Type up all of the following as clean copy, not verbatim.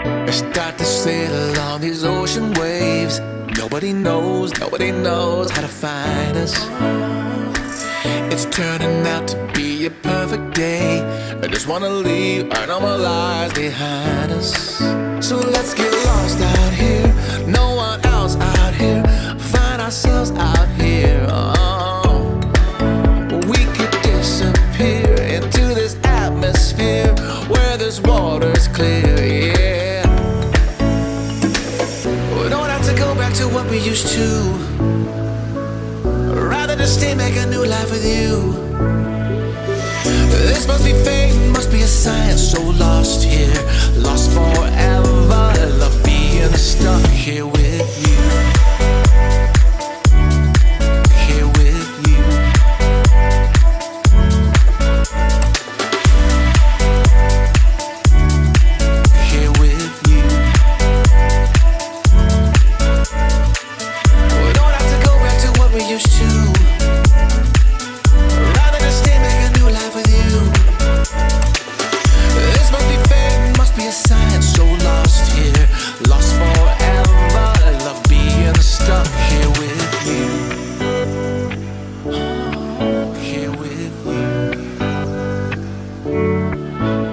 I start to sail along these ocean waves. Nobody knows how to find us. It's turning out to be a perfect day. I just wanna leave our normal lives behind us. So let's get lost out here, no one else out here. Find ourselves out here. We could disappear into this atmosphere where this water's clear, yeah. We don't have to go back to what we used to. Rather just stay, make a new life with you. This must be fate, must be a sign. So lost here, lost forever. Love being stuck here with you. Here with you. Here with you. We don't have to go back to what we used to. Rather than stay, make a new life with you. This must be fate, must be a sign. So lost here, lost forever. Love being stuck here with you. Here with you.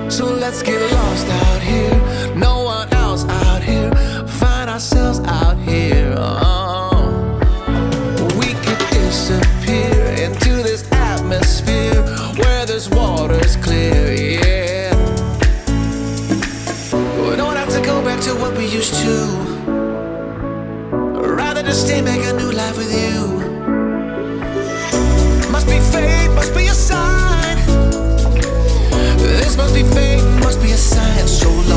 So let's get lost out here, no one else out here. Find ourselves out here. We could disappear into this atmosphere where this water's clear, yeah. We don't have to go back to what we used to. Rather just stay, make a new life with you. Must be fate, must be a sign. This must be fate, must be a sign. So long.